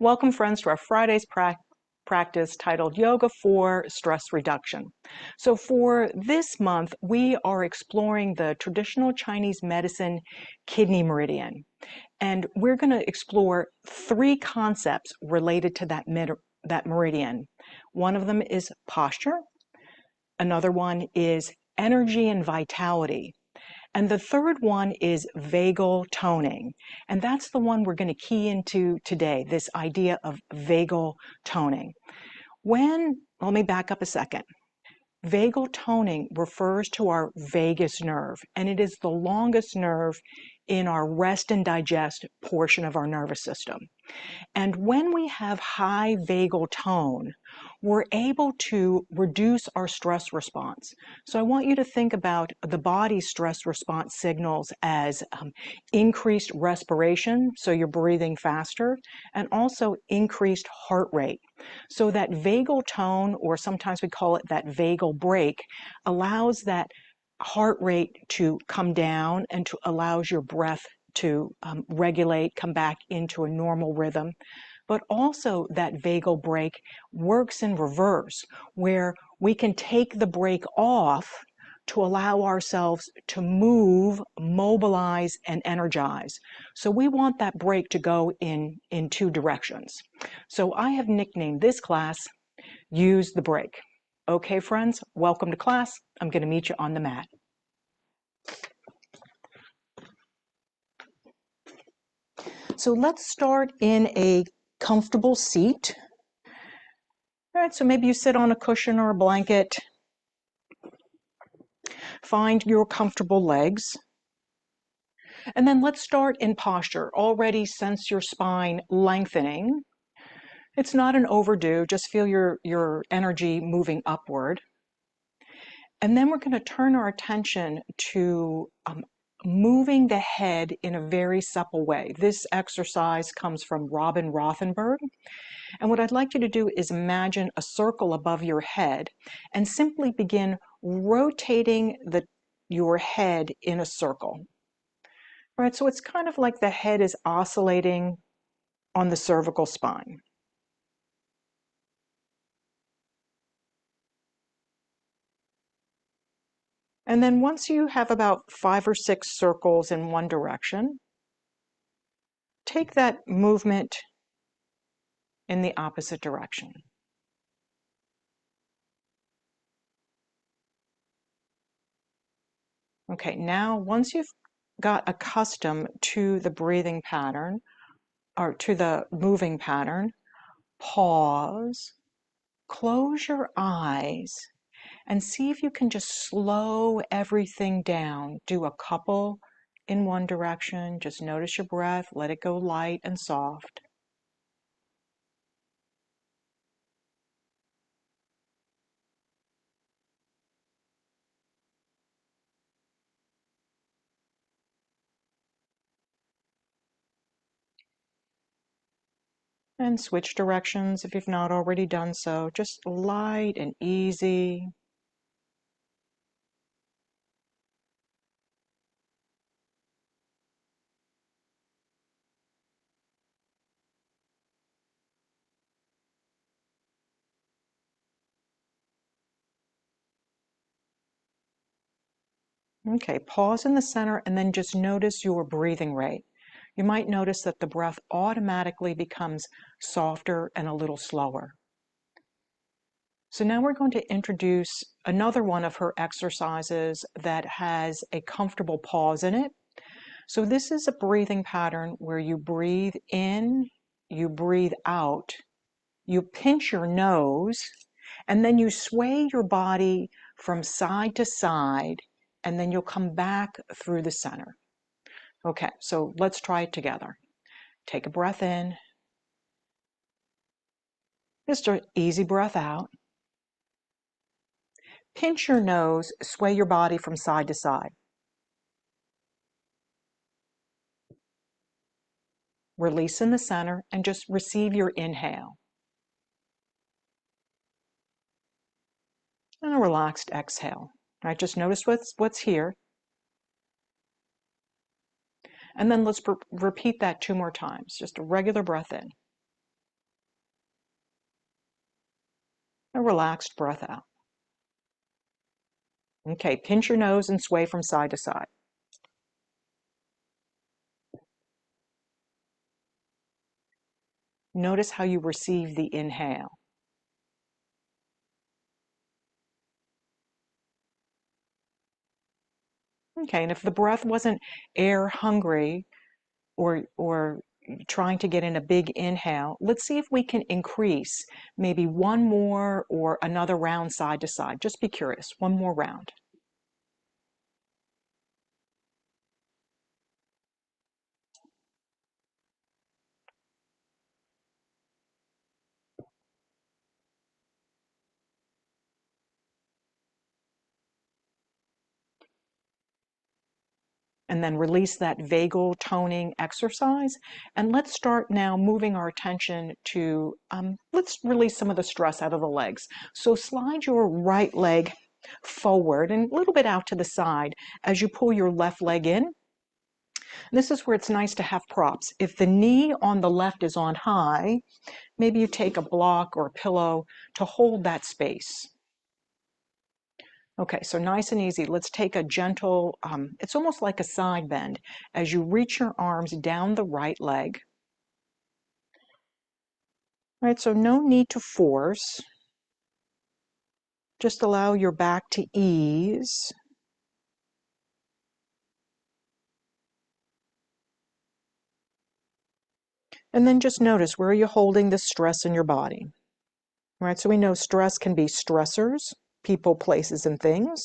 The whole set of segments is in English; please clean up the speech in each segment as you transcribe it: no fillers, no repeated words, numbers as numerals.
Welcome, friends, to our Friday's practice titled Yoga for Stress Reduction. So for this month, we are exploring the traditional Chinese medicine kidney meridian. And we're going to explore three concepts related to that meridian. One of them is posture. Another one is energy and vitality. And the third one is vagal toning. And that's the one we're going to key into today, this idea of vagal toning. Let me back up a second. Vagal toning refers to our vagus nerve, and it is the longest nerve in our rest and digest portion of our nervous system. And when we have high vagal tone, we're able to reduce our stress response. So I want you to think about the body's stress response signals as increased respiration, so you're breathing faster, and also increased heart rate. So that vagal tone, or sometimes we call it that vagal brake, allows that heart rate to come down and allows your breath to regulate, come back into a normal rhythm. But also that vagal brake works in reverse, where we can take the brake off to allow ourselves to move, mobilize, and energize. So we want that brake to go in two directions. So I have nicknamed this class, Use the Brake. Okay, friends, welcome to class. I'm going to meet you on the mat. So let's start in a comfortable seat. All right, so maybe you sit on a cushion or a blanket. Find your comfortable legs. And then let's start in posture. Already sense your spine lengthening. It's not an overdo, just feel your energy moving upward. And then we're going to turn our attention to moving the head in a very supple way. This exercise comes from Robin Rothenberg. And what I'd like you to do is imagine a circle above your head and simply begin rotating your head in a circle. All right, so it's kind of like the head is oscillating on the cervical spine. And then once you have about 5 or 6 circles in one direction, take that movement in the opposite direction. Okay, now once you've got accustomed to the breathing pattern, or to the moving pattern, pause, close your eyes, and see if you can just slow everything down. Do a couple in one direction, just notice your breath, let it go light and soft. And switch directions if you've not already done so, just light and easy. Okay, pause in the center and then just notice your breathing rate. You might notice that the breath automatically becomes softer and a little slower. So now we're going to introduce another one of her exercises that has a comfortable pause in it. So this is a breathing pattern where you breathe in, you breathe out, you pinch your nose, and then you sway your body from side to side, and then you'll come back through the center. Okay, so let's try it together. Take a breath in. Just an easy breath out. Pinch your nose, sway your body from side to side. Release in the center and just receive your inhale. And a relaxed exhale. All right, just notice what's here. And then let's repeat that 2 more times. Just a regular breath in. A relaxed breath out. Okay, pinch your nose and sway from side to side. Notice how you receive the inhale. Okay, and if the breath wasn't air hungry or trying to get in a big inhale, let's see if we can increase maybe one more or another round side to side. Just be curious. One more round. And then release that vagal toning exercise. And let's start now moving our attention to, let's release some of the stress out of the legs. So slide your right leg forward and a little bit out to the side as you pull your left leg in. This is where it's nice to have props. If the knee on the left is on high, maybe you take a block or a pillow to hold that space. Okay, so nice and easy. Let's take a gentle, it's almost like a side bend as you reach your arms down the right leg. All right, so no need to force. Just allow your back to ease. And then just notice, where are you holding the stress in your body? All right, so we know stress can be stressors, people, places, and things.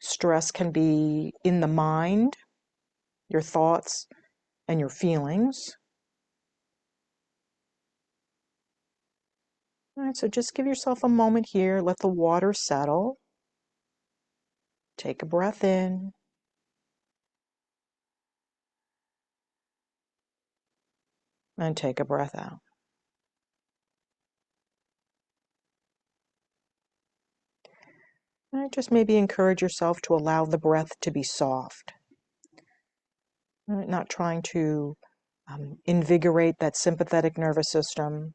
Stress can be in the mind, your thoughts, and your feelings. All right, so just give yourself a moment here. Let the water settle. Take a breath in. And take a breath out. And just maybe encourage yourself to allow the breath to be soft. Not trying to invigorate that sympathetic nervous system.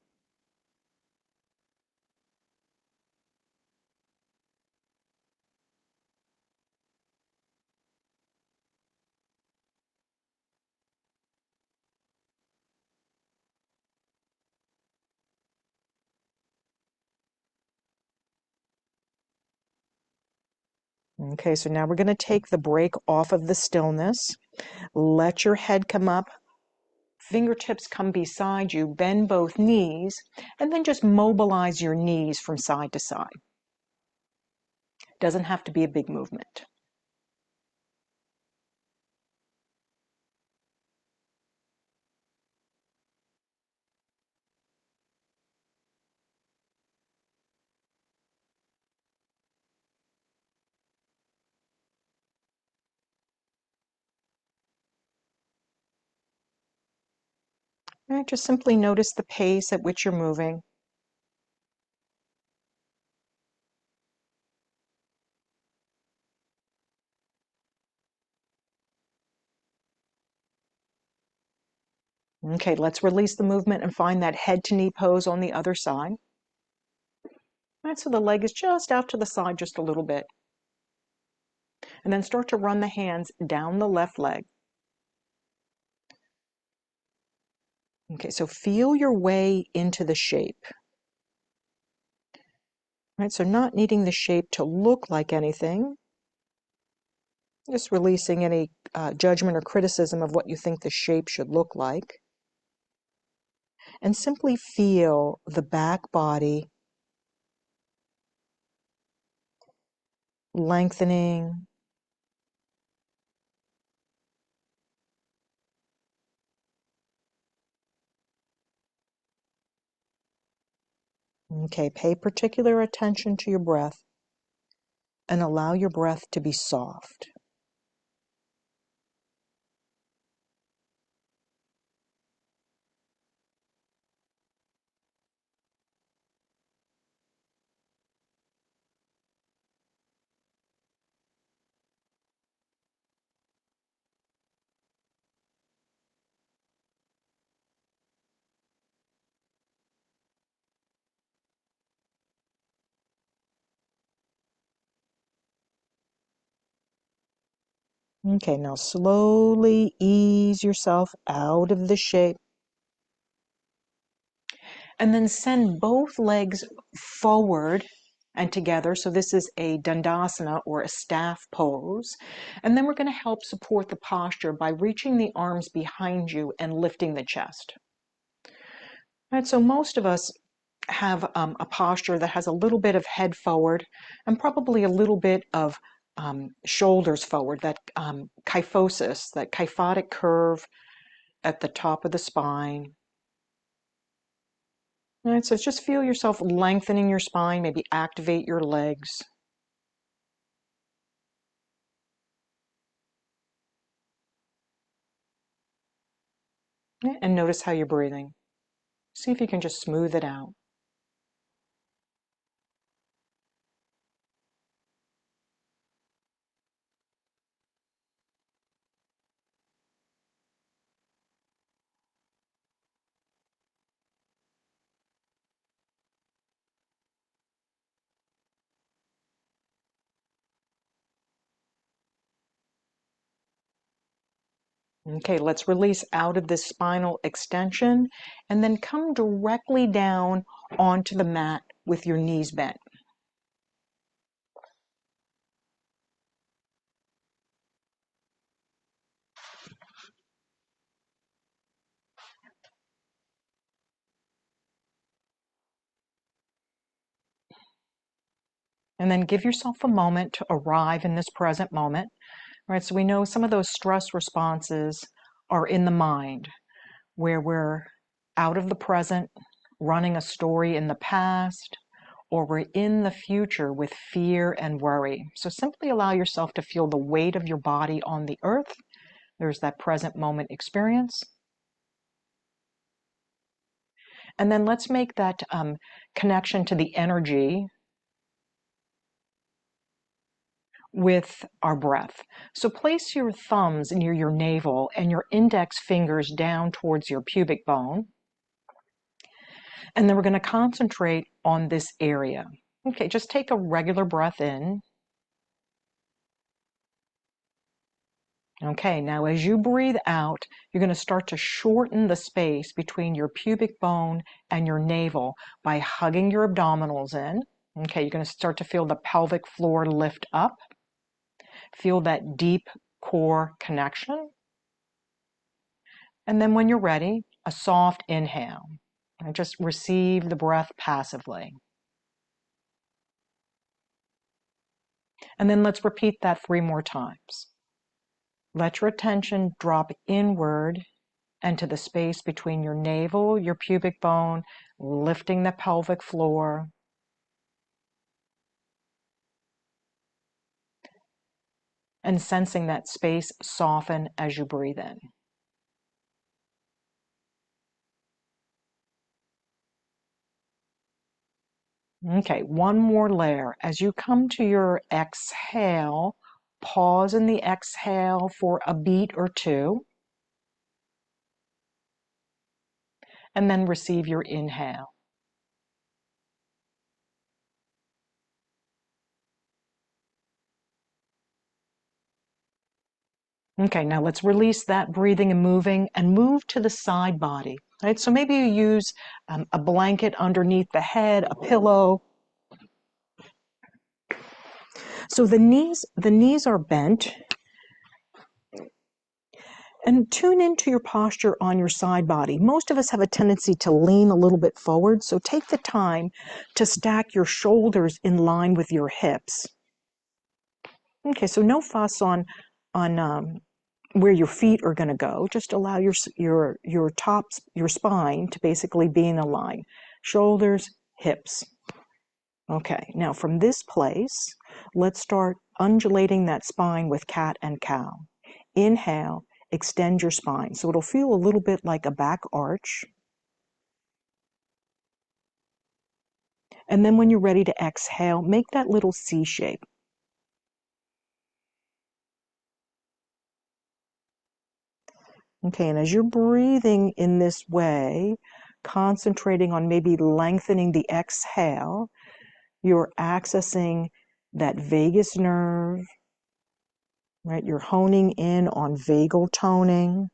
Okay, so now we're going to take the brake off of the stillness. Let your head come up. Fingertips come beside you. Bend both knees. And then just mobilize your knees from side to side. Doesn't have to be a big movement. All right, just simply notice the pace at which you're moving. Okay, let's release the movement and find that head to knee pose on the other side. All right, so the leg is just out to the side just a little bit. And then start to run the hands down the left leg. Okay, so feel your way into the shape. All right, so not needing the shape to look like anything, just releasing any judgment or criticism of what you think the shape should look like. And simply feel the back body lengthening. Okay, pay particular attention to your breath and allow your breath to be soft. Okay, now slowly ease yourself out of the shape. And then send both legs forward and together. So this is a Dandasana, or a staff pose. And then we're going to help support the posture by reaching the arms behind you and lifting the chest. All right, so most of us have a posture that has a little bit of head forward and probably a little bit of shoulders forward, that kyphosis, that kyphotic curve at the top of the spine. All right, so just feel yourself lengthening your spine, maybe activate your legs. And notice how you're breathing. See if you can just smooth it out. Okay, let's release out of this spinal extension and then come directly down onto the mat with your knees bent. And then give yourself a moment to arrive in this present moment. Right, so we know some of those stress responses are in the mind, where we're out of the present, running a story in the past, or we're in the future with fear and worry. So simply allow yourself to feel the weight of your body on the earth. There's that present moment experience. And then let's make that connection to the energy with our breath. So place your thumbs near your navel and your index fingers down towards your pubic bone. And then we're going to concentrate on this area. Okay, just take a regular breath in. Okay, now as you breathe out, you're going to start to shorten the space between your pubic bone and your navel by hugging your abdominals in. Okay, you're going to start to feel the pelvic floor lift up. Feel that deep core connection. And then when you're ready, a soft inhale. And just receive the breath passively. And then let's repeat that 3 more times. Let your attention drop inward and to the space between your navel, your pubic bone, lifting the pelvic floor. And sensing that space soften as you breathe in. Okay, one more layer. As you come to your exhale, pause in the exhale for a beat or 2. And then receive your inhale. Okay, now let's release that breathing and moving and move to the side body. Right? So maybe you use a blanket underneath the head, a pillow. So the knees are bent. And tune into your posture on your side body. Most of us have a tendency to lean a little bit forward, so take the time to stack your shoulders in line with your hips. Okay, so no fuss on where your feet are going to go. Just allow your tops, your spine to basically be in a line. Shoulders, hips. Okay, now from this place, let's start undulating that spine with cat and cow. Inhale, extend your spine. So it'll feel a little bit like a back arch. And then when you're ready to exhale, make that little C shape. Okay, and as you're breathing in this way, concentrating on maybe lengthening the exhale, you're accessing that vagus nerve, right? You're honing in on vagal toning.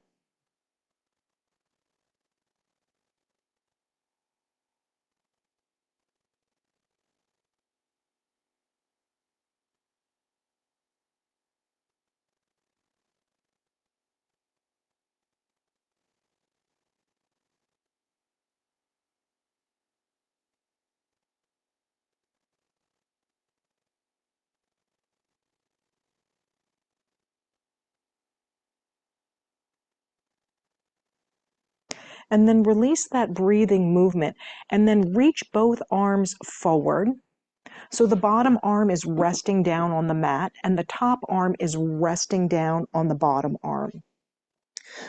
And then release that breathing movement, and then reach both arms forward. So the bottom arm is resting down on the mat, and the top arm is resting down on the bottom arm.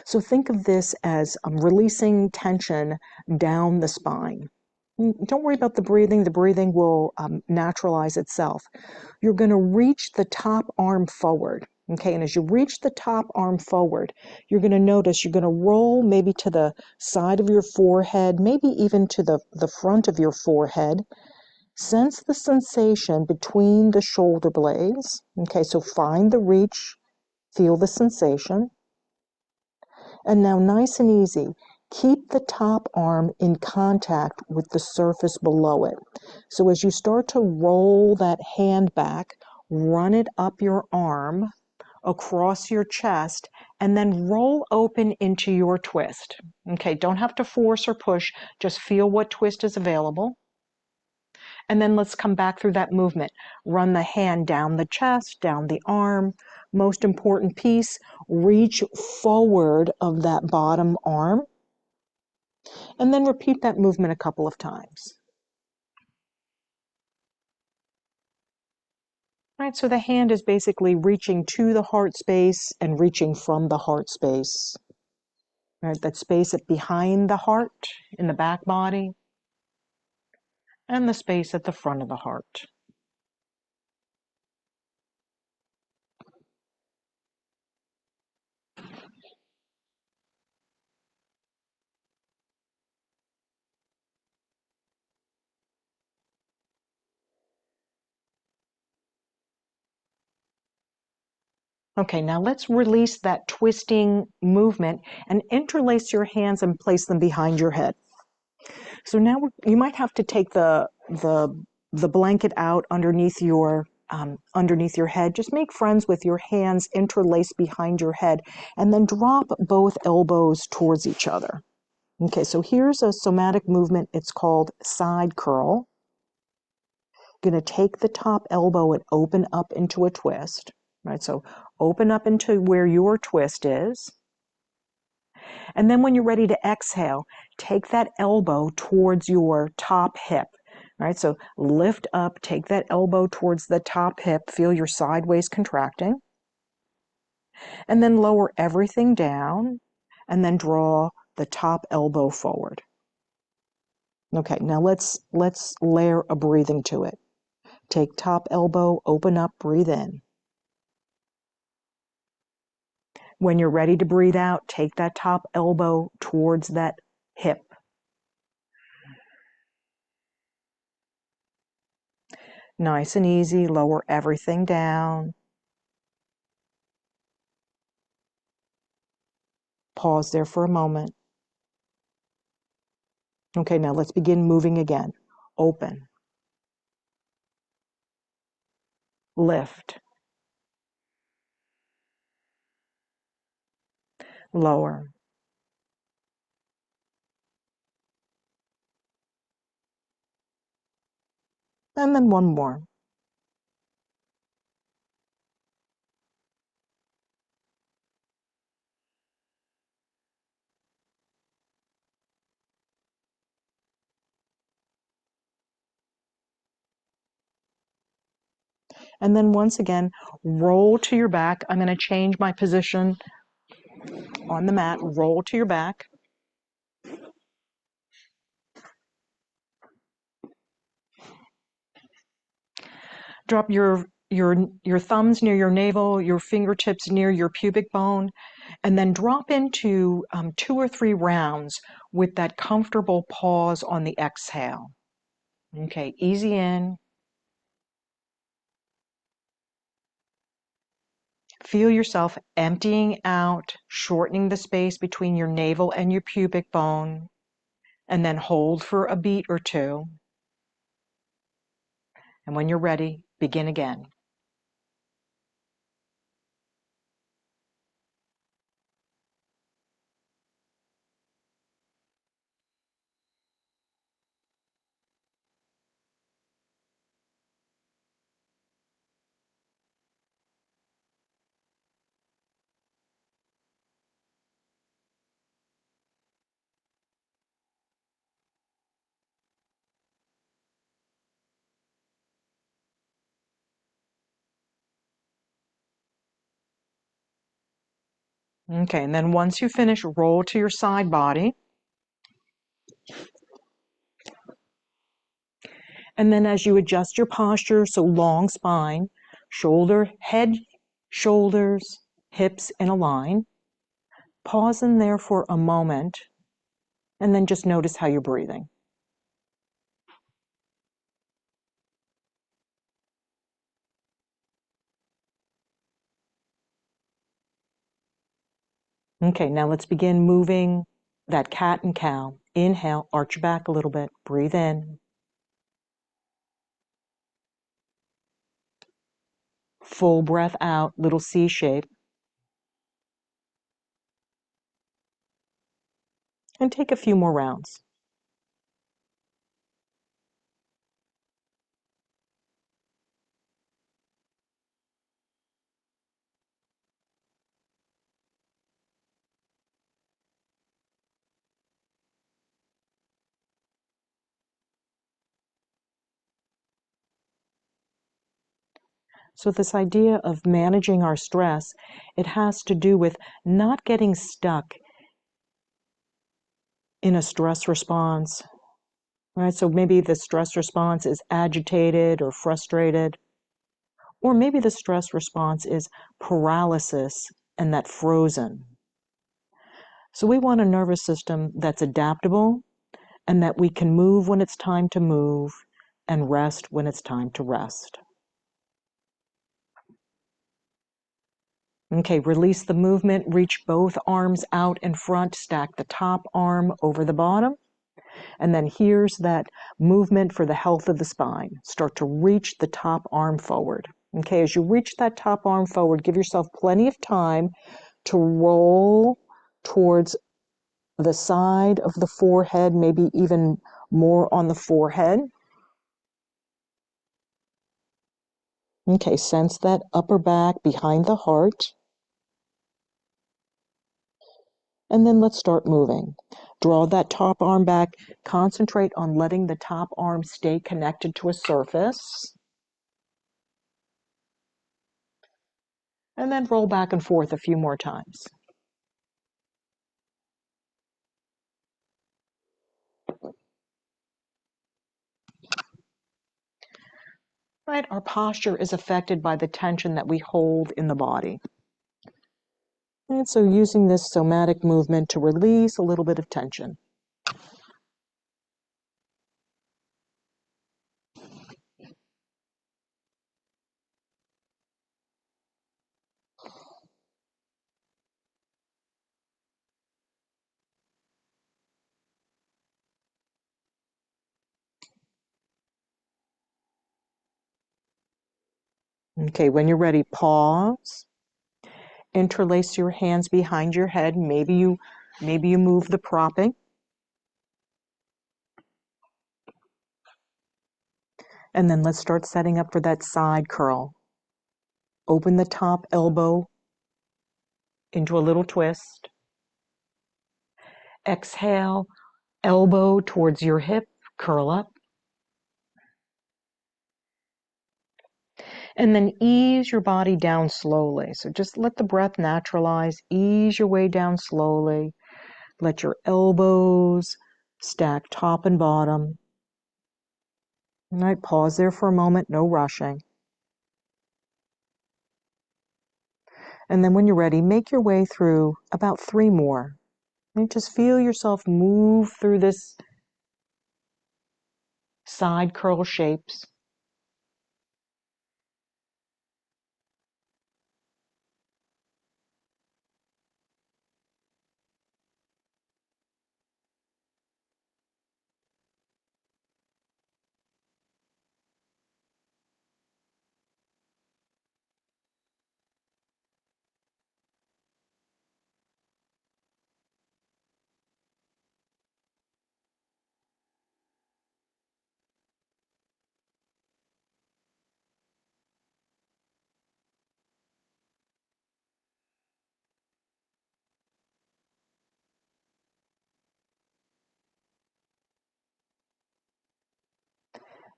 So think of this as releasing tension down the spine. Don't worry about the breathing will naturalize itself. You're going to reach the top arm forward. Okay, and as you reach the top arm forward, you're going to notice you're going to roll maybe to the side of your forehead, maybe even to the front of your forehead. Sense the sensation between the shoulder blades. Okay, so find the reach, feel the sensation. And now, nice and easy, keep the top arm in contact with the surface below it. So as you start to roll that hand back, run it up your arm, across your chest, and then roll open into your twist. Okay, don't have to force or push, just feel what twist is available. And then let's come back through that movement. Run the hand down the chest, down the arm. Most important piece, reach forward of that bottom arm. And then repeat that movement a couple of times. All right, so the hand is basically reaching to the heart space and reaching from the heart space. All right, that space behind the heart in the back body, and the space at the front of the heart. Okay, now let's release that twisting movement and interlace your hands and place them behind your head. So now you might have to take the blanket out underneath your head. Just make friends with your hands interlaced behind your head, and then drop both elbows towards each other. Okay, so here's a somatic movement. It's called side curl. Going to take the top elbow and open up into a twist. Right, so open up into where your twist is. And then when you're ready to exhale, take that elbow towards your top hip. All right, so lift up, take that elbow towards the top hip, feel your sideways contracting. And then lower everything down, and then draw the top elbow forward. Okay, now let's layer a breathing to it. Take top elbow, open up, breathe in. When you're ready to breathe out, take that top elbow towards that hip. Nice and easy, lower everything down. Pause there for a moment. Okay, now let's begin moving again. Open. Lift. Lower. And then one more. And then once again, roll to your back. I'm going to change my position on the mat. Roll to your back. Drop your thumbs near your navel, your fingertips near your pubic bone, and then drop into 2 or 3 rounds with that comfortable pause on the exhale. Okay, easy in, Feel yourself emptying out, shortening the space between your navel and your pubic bone, and then hold for a beat or two. And when you're ready, begin again. Okay, and then once you finish, roll to your side body. And then as you adjust your posture, so long spine, head, shoulders, hips in a line, pause in there for a moment, and then just notice how you're breathing. Okay, now let's begin moving that cat and cow. Inhale, arch your back a little bit, breathe in. Full breath out, little C shape. And take a few more rounds. So this idea of managing our stress, it has to do with not getting stuck in a stress response, right? So maybe the stress response is agitated or frustrated, or maybe the stress response is paralysis and that frozen. So we want a nervous system that's adaptable and that we can move when it's time to move and rest when it's time to rest. Okay, release the movement, reach both arms out in front, stack the top arm over the bottom. And then here's that movement for the health of the spine. Start to reach the top arm forward. Okay, as you reach that top arm forward, give yourself plenty of time to roll towards the side of the forehead, maybe even more on the forehead. Okay, sense that upper back behind the heart. And then let's start moving. Draw that top arm back. Concentrate on letting the top arm stay connected to a surface. And then roll back and forth a few more times. Right, our posture is affected by the tension that we hold in the body. And so using this somatic movement to release a little bit of tension. Okay, when you're ready, pause. Interlace your hands behind your head. Maybe you move the propping. And then let's start setting up for that side curl. Open the top elbow into a little twist. Exhale, elbow towards your hip, curl up. And then ease your body down slowly. So just let the breath naturalize. Ease your way down slowly. Let your elbows stack top and bottom. All right, pause there for a moment, no rushing. And then when you're ready, make your way through about 3 more. And just feel yourself move through this side curl shapes.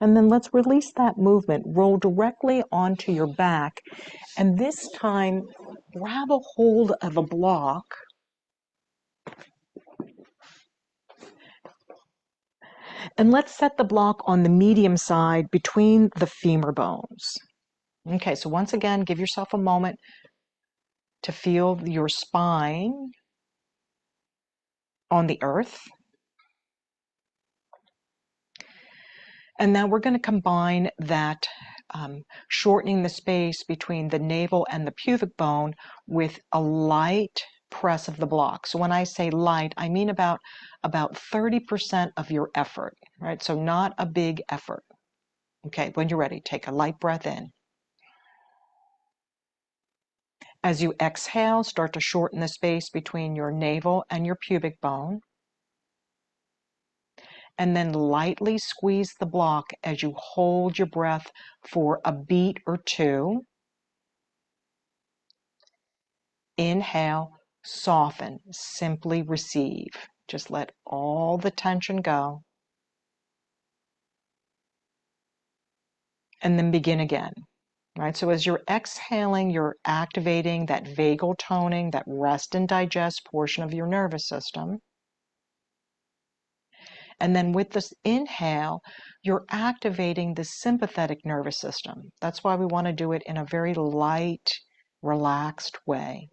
And then let's release that movement. Roll directly onto your back. And this time, grab a hold of a block. And let's set the block on the medium side between the femur bones. Okay, so once again, give yourself a moment to feel your spine on the earth. And now we're going to combine that shortening the space between the navel and the pubic bone with a light press of the block. So when I say light, I mean about 30% of your effort, right? So not a big effort. Okay, when you're ready, take a light breath in. As you exhale, start to shorten the space between your navel and your pubic bone. And then lightly squeeze the block as you hold your breath for a beat or two. Inhale, soften, simply receive. Just let all the tension go. And then begin again. Right? So as you're exhaling, you're activating that vagal toning, that rest and digest portion of your nervous system. And then with this inhale, you're activating the sympathetic nervous system. That's why we want to do it in a very light, relaxed way.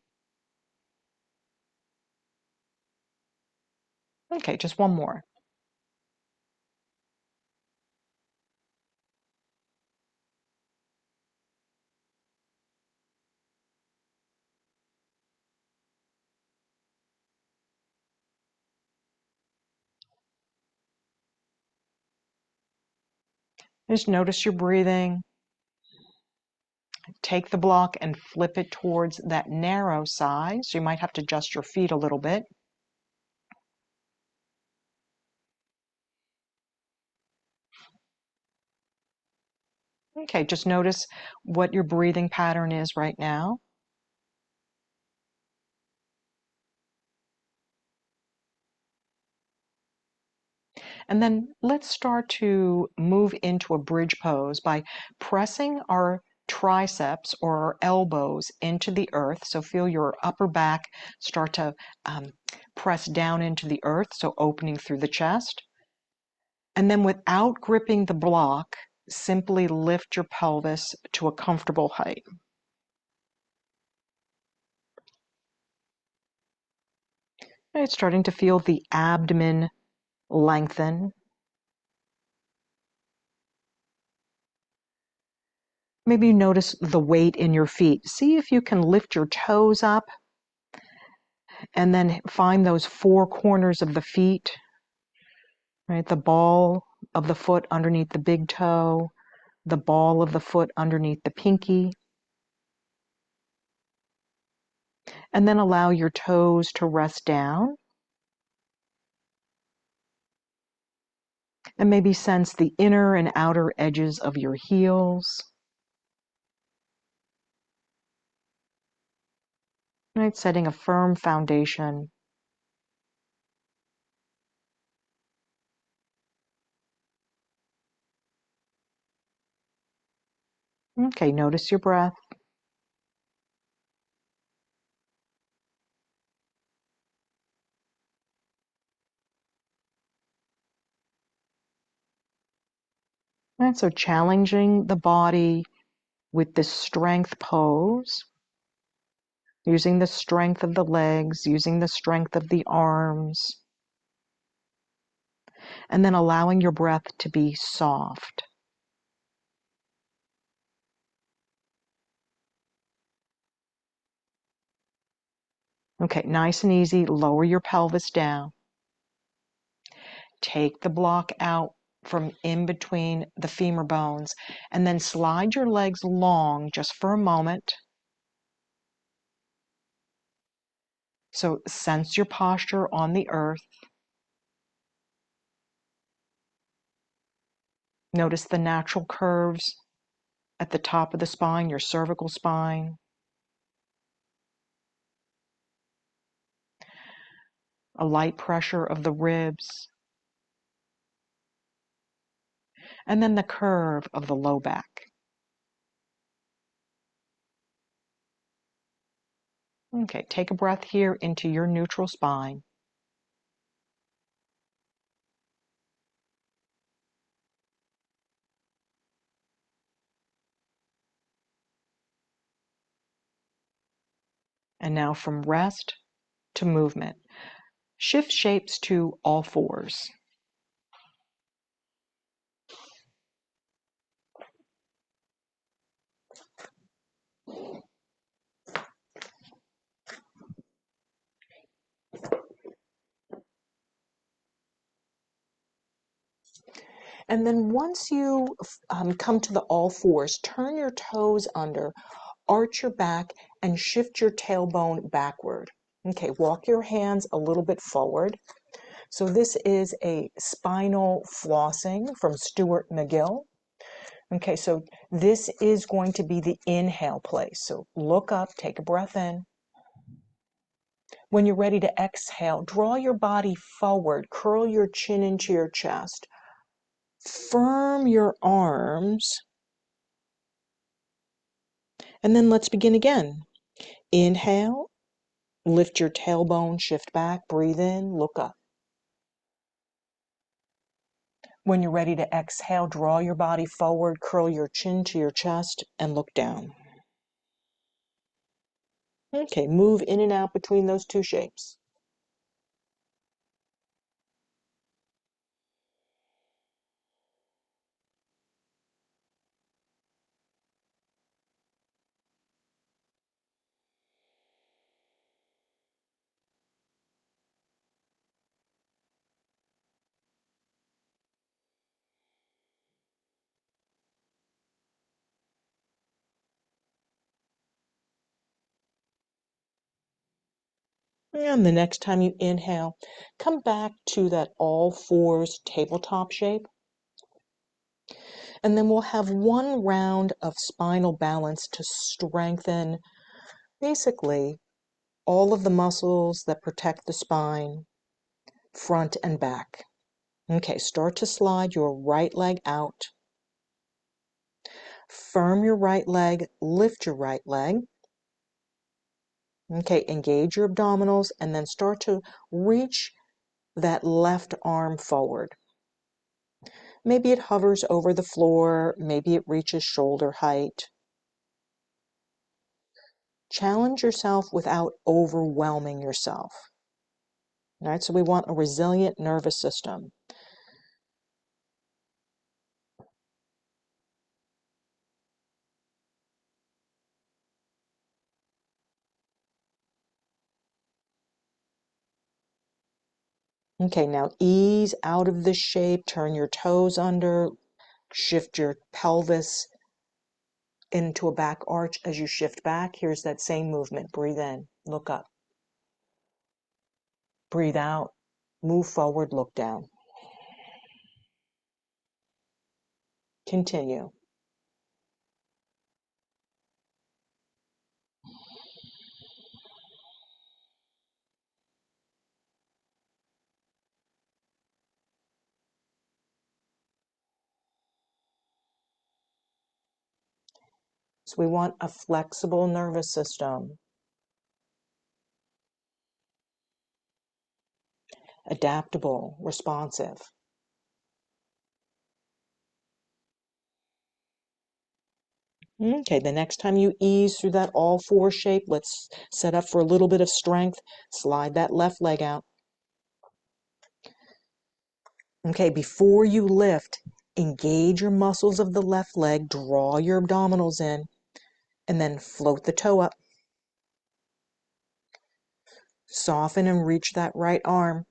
Okay, just one more. Just notice your breathing. Take the block and flip it towards that narrow side. So you might have to adjust your feet a little bit. Okay, just notice what your breathing pattern is right now. And then let's start to move into a bridge pose by pressing our triceps or our elbows into the earth. So feel your upper back start to press down into the earth, so opening through the chest. And then without gripping the block, simply lift your pelvis to a comfortable height. Right, starting to feel the abdomen lengthen. Maybe you notice the weight in your feet. See if you can lift your toes up and then find those four corners of the feet, right? The ball of the foot underneath the big toe, the ball of the foot underneath the pinky. And then allow your toes to rest down. And maybe sense the inner and outer edges of your heels. Right? Setting a firm foundation. Okay, notice your breath. Right, so challenging the body with this strength pose, using the strength of the legs, using the strength of the arms, and then allowing your breath to be soft. Okay, nice and easy. Lower your pelvis down. Take the block out from in between the femur bones, and then slide your legs long just for a moment. So sense your posture on the earth. Notice the natural curves at the top of the spine, your cervical spine. A light pressure of the ribs. and then the curve of the low back. Okay, take a breath here into your neutral spine. And now from rest to movement. Shift shapes to all fours. And then once you come to the all fours, turn your toes under, arch your back, and shift your tailbone backward. Okay, walk your hands a little bit forward. So this is a spinal flossing from Stuart McGill. Okay, so this is going to be the inhale place. So look up, take a breath in. When you're ready to exhale, draw your body forward, curl your chin into your chest. Firm your arms, and then let's begin again. Inhale, lift your tailbone, shift back, breathe in, look up. When you're ready to exhale, draw your body forward, curl your chin to your chest, and look down. Okay, move in and out between those two shapes. And the next time you inhale, come back to that all fours tabletop shape. And then we'll have one round of spinal balance to strengthen basically all of the muscles that protect the spine, front and back. Okay, start to slide your right leg out. Firm your right leg, lift your right leg. Okay, engage your abdominals and then start to reach that left arm forward. Maybe it hovers over the floor, maybe it reaches shoulder height. Challenge yourself without overwhelming yourself. All right, so we want a resilient nervous system. Okay, now ease out of this shape, turn your toes under, shift your pelvis into a back arch as you shift back. Here's that same movement. Breathe in, look up. Breathe out, move forward, look down. Continue. So we want a flexible nervous system, adaptable, responsive. Okay, the next time you ease through that all four shape, let's set up for a little bit of strength. Slide that left leg out. Okay, before you lift, engage your muscles of the left leg, draw your abdominals in, and then float the toe up. Soften and reach that right arm.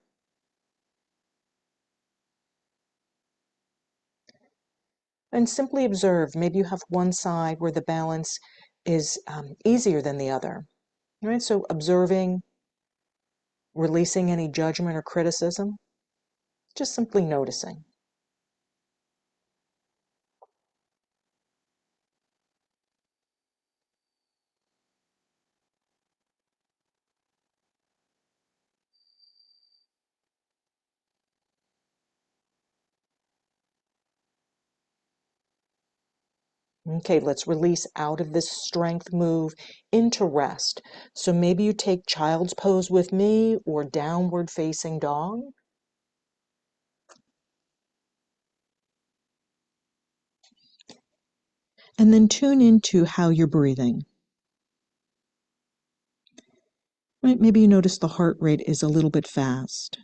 And simply observe. Maybe you have one side where the balance is easier than the other. All right, so observing, releasing any judgment or criticism, just simply noticing. Okay, let's release out of this strength move into rest. So maybe you take child's pose with me or downward facing dog. And then tune into how you're breathing. Right, maybe you notice the heart rate is a little bit fast.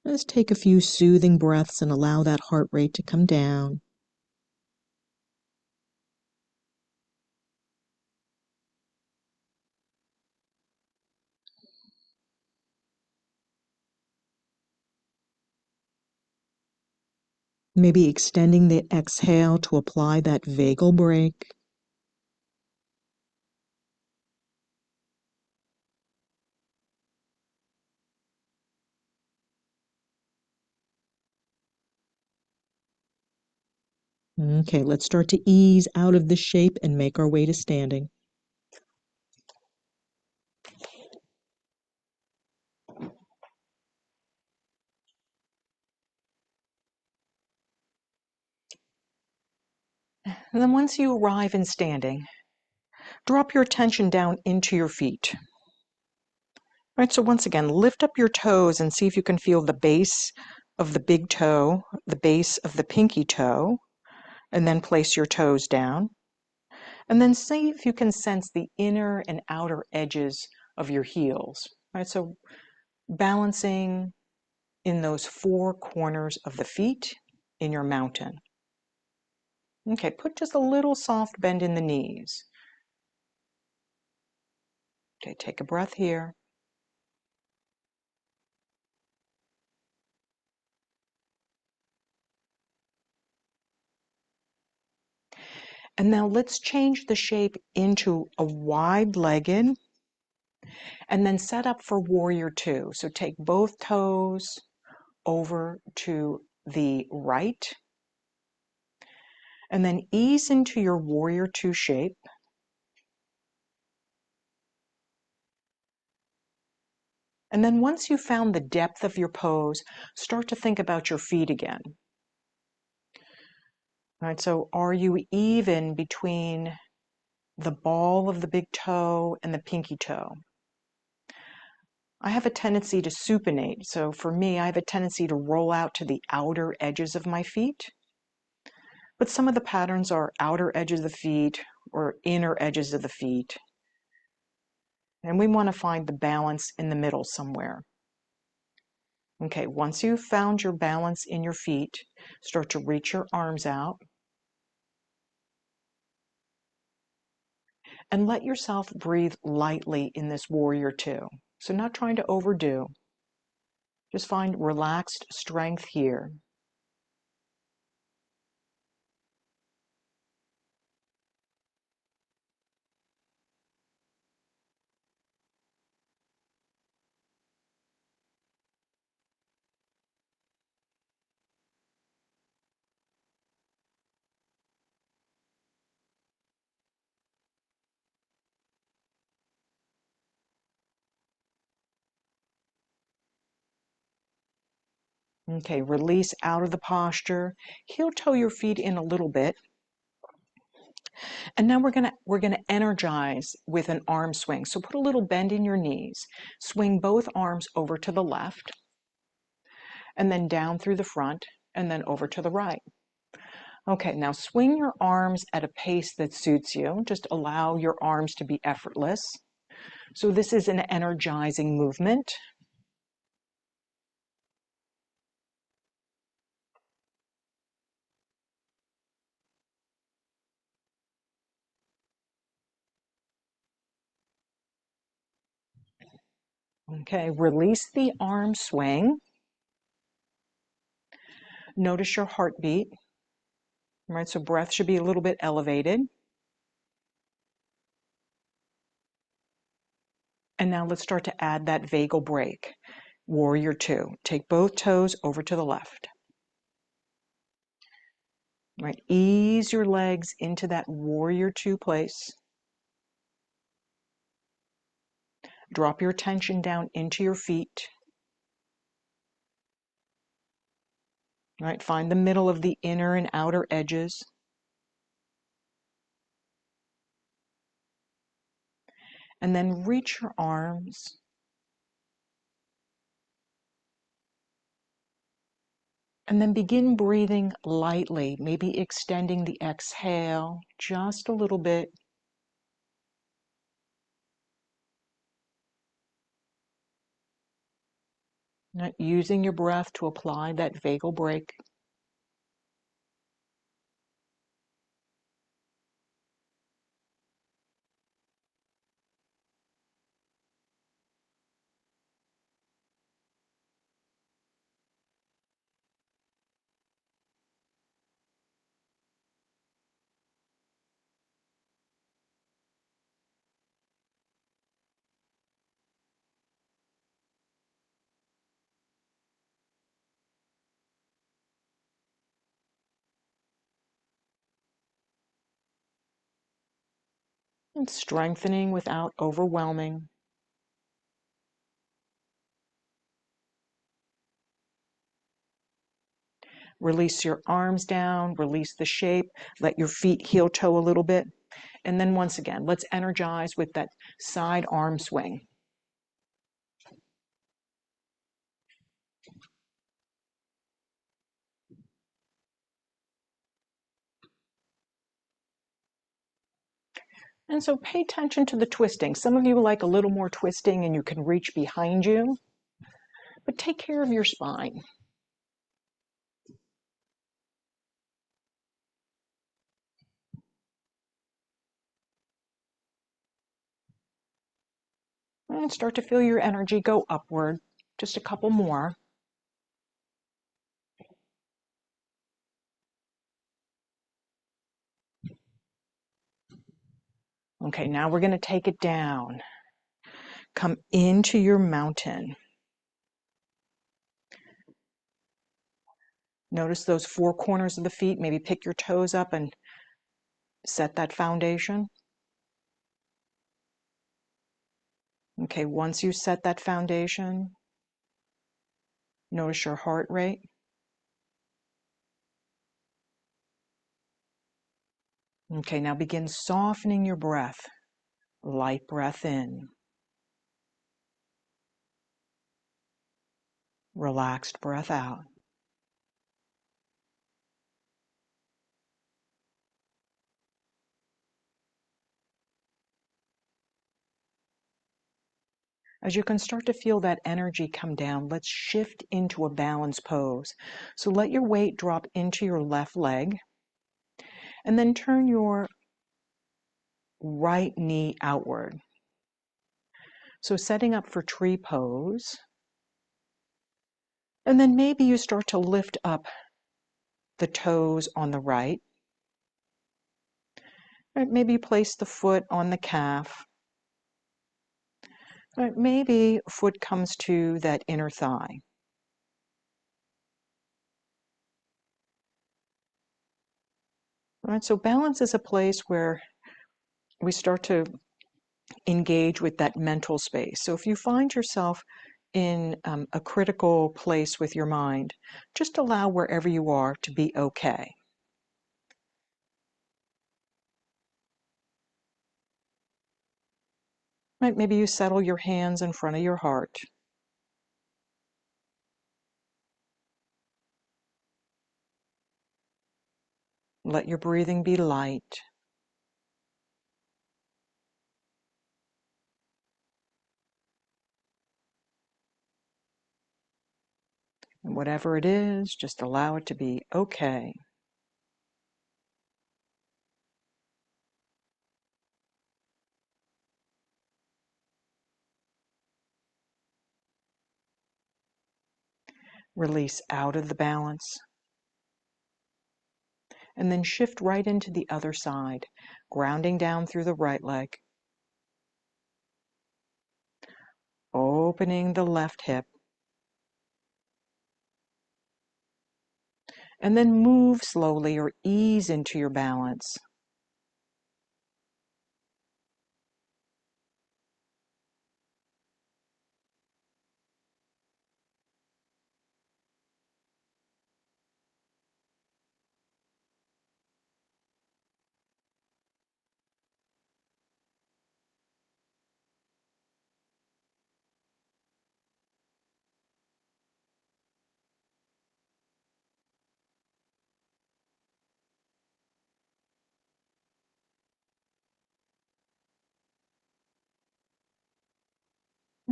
Let's take a few soothing breaths and allow that heart rate to come down. Maybe extending the exhale to apply that vagal break. Okay, let's start to ease out of this shape and make our way to standing. And then once you arrive in standing, drop your attention down into your feet. All right, so once again, lift up your toes and see if you can feel the base of the big toe, the base of the pinky toe, and then place your toes down. And then see if you can sense the inner and outer edges of your heels. All right, so balancing in those four corners of the feet in your mountain. Okay, put just a little soft bend in the knees. Okay, take a breath here. And now let's change the shape into a wide-legged and then set up for warrior two. So take both toes over to the right and then ease into your warrior two shape. And then once you've found the depth of your pose, start to think about your feet again. All right, so are you even between the ball of the big toe and the pinky toe? I have a tendency to supinate. So for me, I have a tendency to roll out to the outer edges of my feet. But some of the patterns are outer edges of the feet or inner edges of the feet. And we want to find the balance in the middle somewhere. Okay, once you've found your balance in your feet, start to reach your arms out and let yourself breathe lightly in this warrior two. So not trying to overdo, just find relaxed strength here. Okay, release out of the posture. Heel toe your feet in a little bit. And now we're gonna energize with an arm swing. So put a little bend in your knees. Swing both arms over to the left and then down through the front and then over to the right. Okay, now swing your arms at a pace that suits you. Just allow your arms to be effortless. So this is an energizing movement. Okay, release the arm swing. Notice your heartbeat. Right, so breath should be a little bit elevated. And now let's start to add that vagal break. Warrior two. Take both toes over to the left. Right, ease your legs into that warrior two place. Drop your attention down into your feet. Right, find the middle of the inner and outer edges. And then reach your arms. And then begin breathing lightly, maybe extending the exhale just a little bit. Not using your breath to apply that vagal brake. And strengthening without overwhelming. Release your arms down, release the shape, let your feet heel toe a little bit. And then once again, let's energize with that side arm swing. And so pay attention to the twisting. Some of you like a little more twisting and you can reach behind you, but take care of your spine. And start to feel your energy go upward. Just a couple more. Okay, now we're going to take it down. Come into your mountain. Notice those four corners of the feet. Maybe pick your toes up and set that foundation. Okay, once you set that foundation, notice your heart rate. Okay, now begin softening your breath. Light breath in. Relaxed breath out. As you can start to feel that energy come down, let's shift into a balanced pose. So let your weight drop into your left leg, and then turn your right knee outward. So setting up for tree pose. And then maybe you start to lift up the toes on the right. Right, maybe you place the foot on the calf. Right, maybe foot comes to that inner thigh. Right, so balance is a place where we start to engage with that mental space. So if you find yourself in a critical place with your mind, just allow wherever you are to be okay. Right, maybe you settle your hands in front of your heart. Let your breathing be light. And whatever it is, just allow it to be okay. Release out of the balance. And then shift right into the other side, grounding down through the right leg. Opening the left hip. And then move slowly or ease into your balance.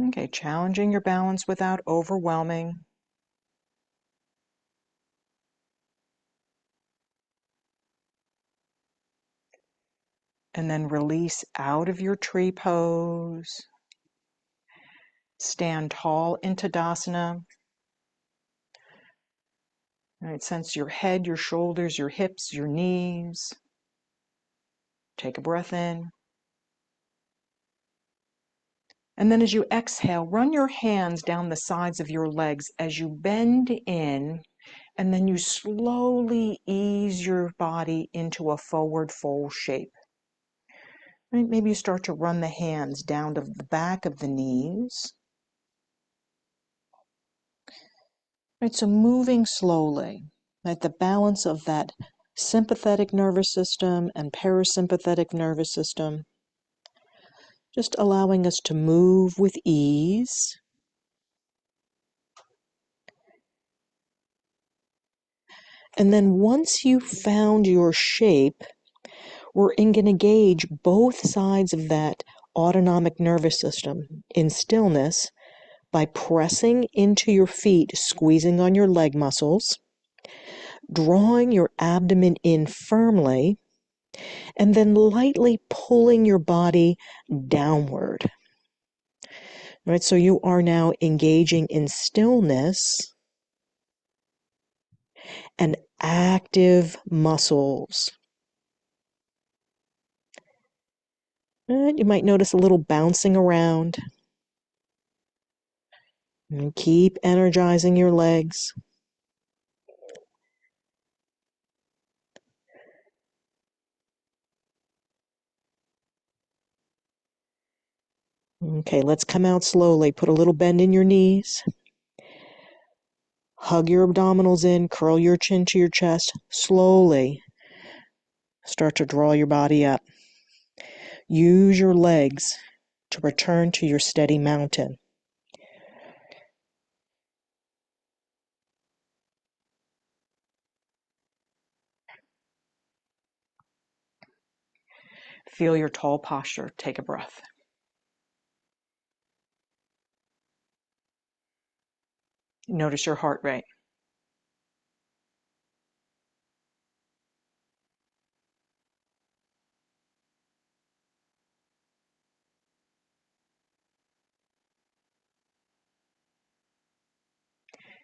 Okay, challenging your balance without overwhelming. And then release out of your tree pose. Stand tall in Tadasana. All right, sense your head, your shoulders, your hips, your knees. Take a breath in. And then as you exhale, run your hands down the sides of your legs as you bend in, and then you slowly ease your body into a forward fold shape. Right, maybe you start to run the hands down to the back of the knees. Right, so moving slowly, right, the balance of that sympathetic nervous system and parasympathetic nervous system, just allowing us to move with ease. And then once you've found your shape, we're going to engage both sides of that autonomic nervous system in stillness by pressing into your feet, squeezing on your leg muscles, drawing your abdomen in firmly, and then lightly pulling your body downward. Right, so you are now engaging in stillness and active muscles. And you might notice a little bouncing around. And keep energizing your legs. Okay, let's come out slowly. Put a little bend in your knees. Hug your abdominals in, curl your chin to your chest. Slowly start to draw your body up. Use your legs to return to your steady mountain. Feel your tall posture. Take a breath. Notice your heart rate.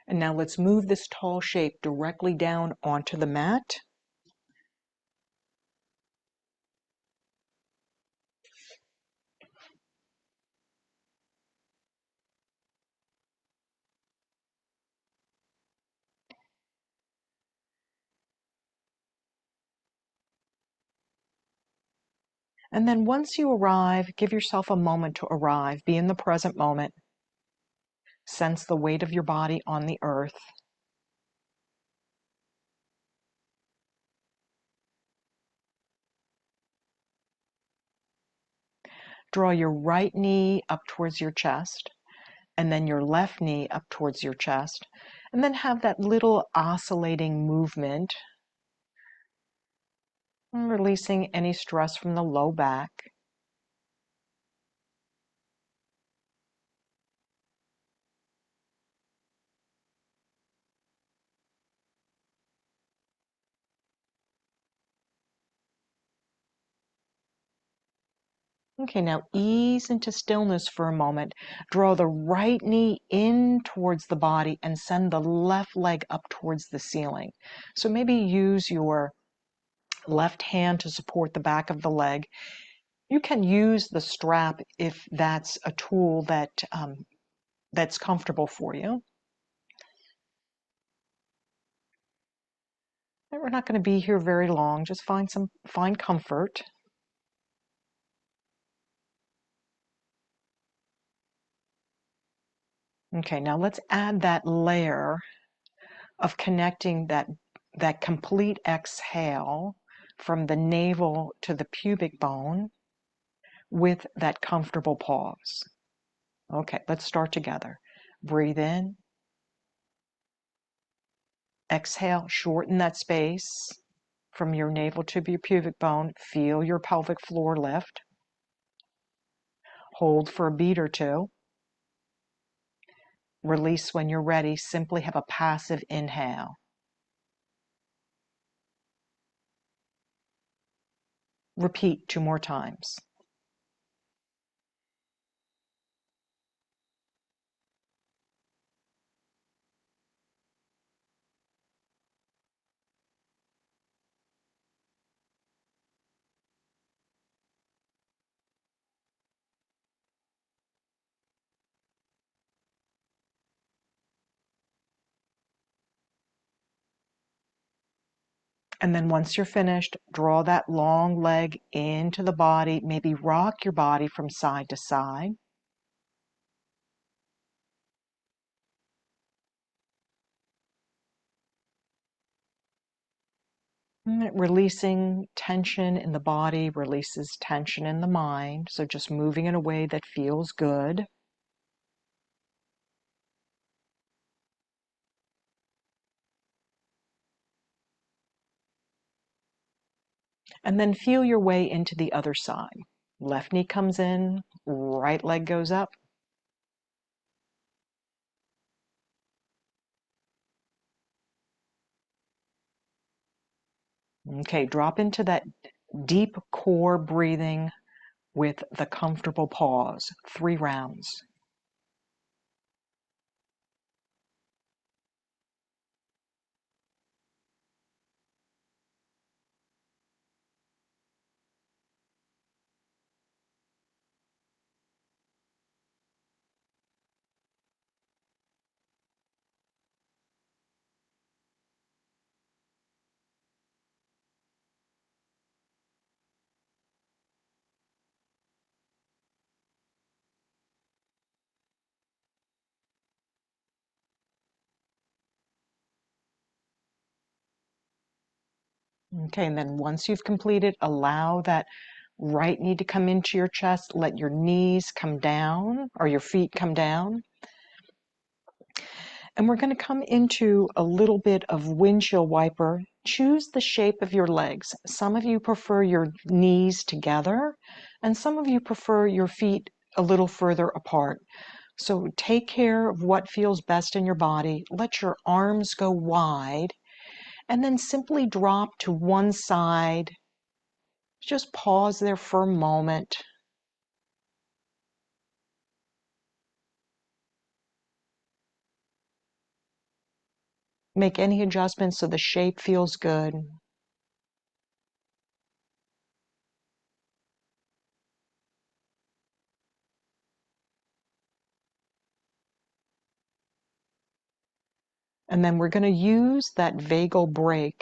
And now let's move this tall shape directly down onto the mat. And then once you arrive, give yourself a moment to arrive. Be in the present moment. Sense the weight of your body on the earth. Draw your right knee up towards your chest, and then your left knee up towards your chest, and then have that little oscillating movement, releasing any stress from the low back. Okay, now ease into stillness for a moment. Draw the right knee in towards the body and send the left leg up towards the ceiling. So maybe use your left hand to support the back of the leg. You can use the strap if that's a tool that's comfortable for you. We're not going to be here very long. Just find comfort. Okay, now let's add that layer of connecting that complete exhale from the navel to the pubic bone with that comfortable pause. Okay, let's start together. Breathe in. Exhale, shorten that space from your navel to your pubic bone. Feel your pelvic floor lift. Hold for a beat or two. Release when you're ready. Simply have a passive inhale. Repeat 2 more times. And then once you're finished, draw that long leg into the body. Maybe rock your body from side to side. Releasing tension in the body releases tension in the mind. So just moving in a way that feels good. And then feel your way into the other side. Left knee comes in, right leg goes up. Okay, drop into that deep core breathing with the comfortable pause. 3 rounds. Okay, and then once you've completed, allow that right knee to come into your chest. Let your knees come down or your feet come down. And we're going to come into a little bit of windshield wiper. Choose the shape of your legs. Some of you prefer your knees together, and some of you prefer your feet a little further apart. So take care of what feels best in your body. Let your arms go wide, and then simply drop to one side. Just pause there for a moment. Make any adjustments so the shape feels good. And then we're going to use that vagal break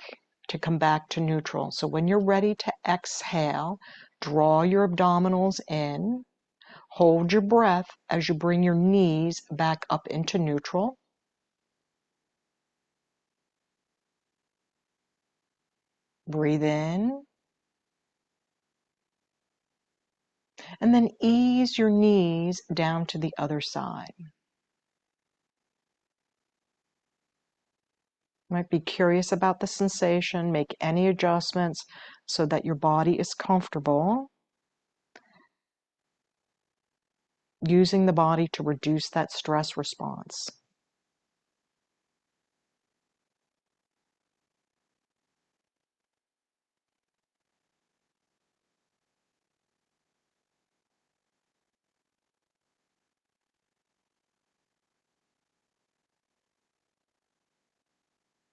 to come back to neutral. So when you're ready to exhale, draw your abdominals in, hold your breath as you bring your knees back up into neutral. Breathe in, and then ease your knees down to the other side. Might be curious about the sensation, make any adjustments so that your body is comfortable. Using the body to reduce that stress response.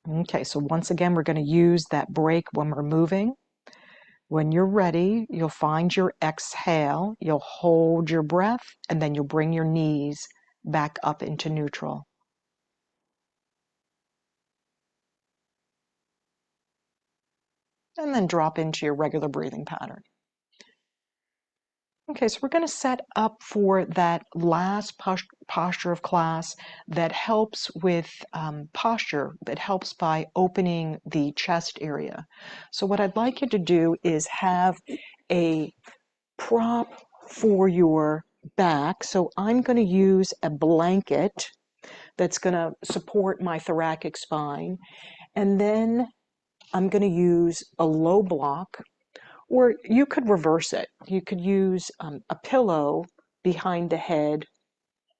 Okay, so once again, we're going to use that break when we're moving. When you're ready, you'll find your exhale, you'll hold your breath, and then you'll bring your knees back up into neutral. And then drop into your regular breathing pattern. Okay, so we're going to set up for that last posture of class that helps with posture, that helps by opening the chest area. So what I'd like you to do is have a prop for your back. So I'm going to use a blanket that's going to support my thoracic spine. And then I'm going to use a low block. Or you could reverse it. You could use a pillow behind the head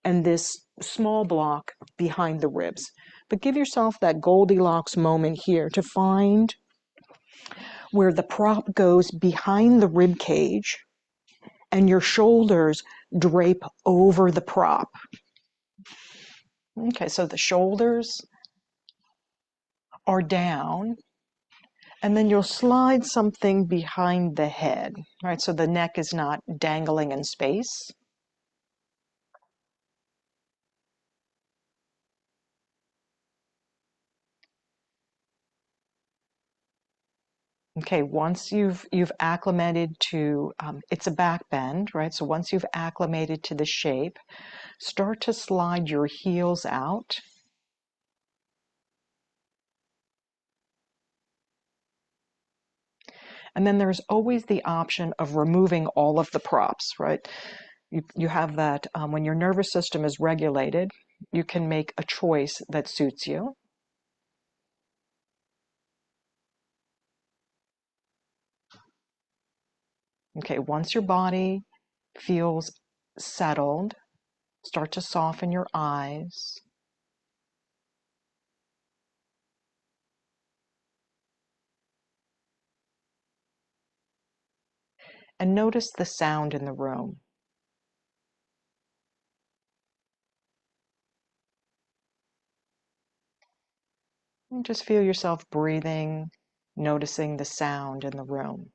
and this small block behind the ribs. But give yourself that Goldilocks moment here to find where the prop goes behind the rib cage and your shoulders drape over the prop. Okay, so the shoulders are down, and then you'll slide something behind the head, right? So the neck is not dangling in space. Okay, once you've acclimated to, it's a back bend, right? So once you've acclimated to the shape, start to slide your heels out. And then there's always the option of removing all of the props, right? You have that when your nervous system is regulated, you can make a choice that suits you. Okay, once your body feels settled, start to soften your eyes. And notice the sound in the room. And just feel yourself breathing, noticing the sound in the room.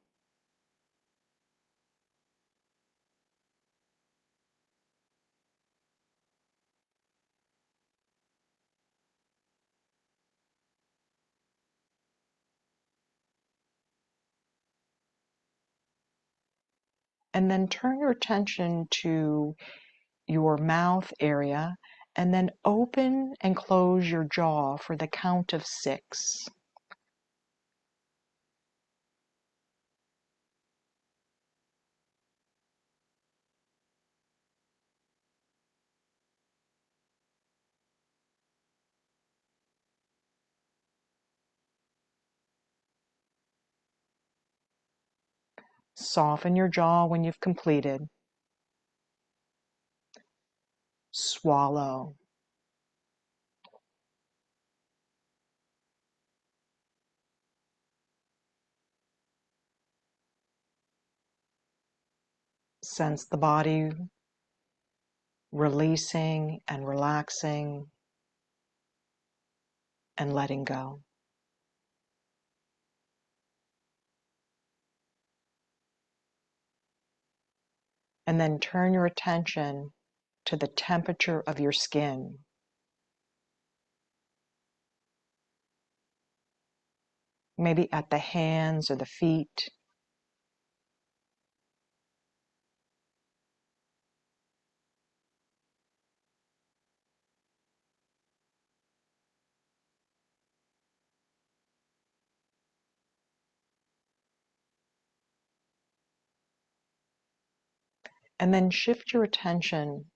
And then turn your attention to your mouth area, and then open and close your jaw for the count of 6. Soften your jaw when you've completed. Swallow. Sense the body releasing and relaxing and letting go. And then turn your attention to the temperature of your skin. Maybe at the hands or the feet. And then shift your attention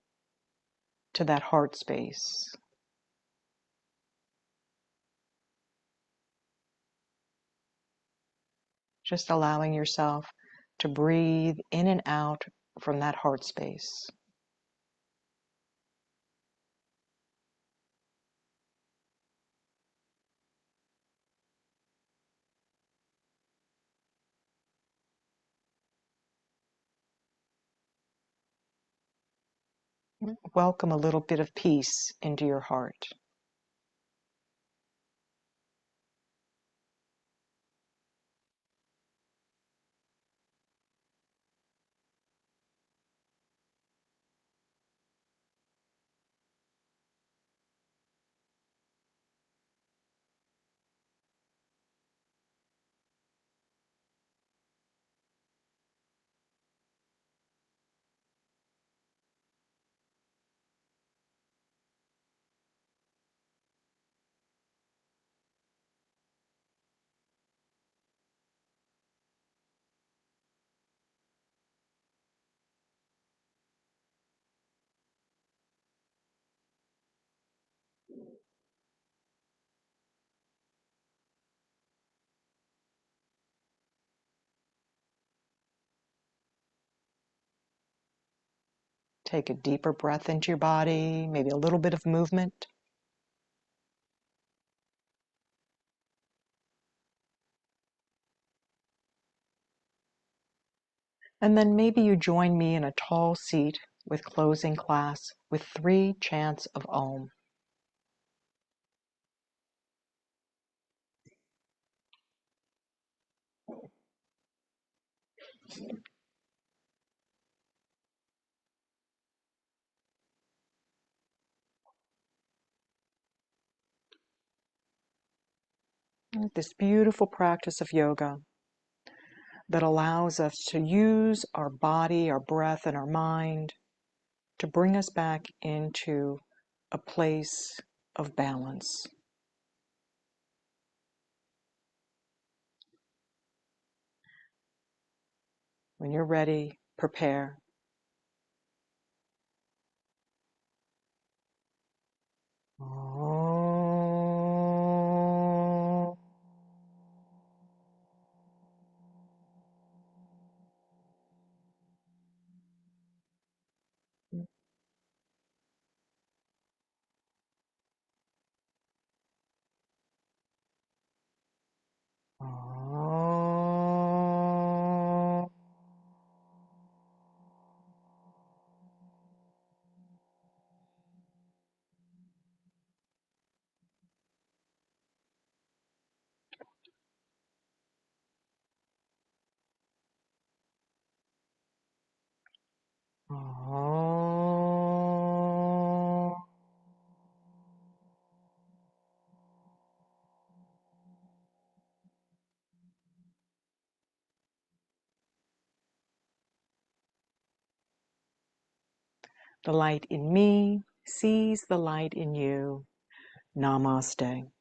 to that heart space. Just allowing yourself to breathe in and out from that heart space. Welcome a little bit of peace into your heart. Take a deeper breath into your body, maybe a little bit of movement. And then maybe you join me in a tall seat with closing class with 3 chants of Om. This beautiful practice of yoga that allows us to use our body, our breath, and our mind to bring us back into a place of balance. When you're ready, prepare. Om. Om. Om. The light in me sees the light in you. Namaste.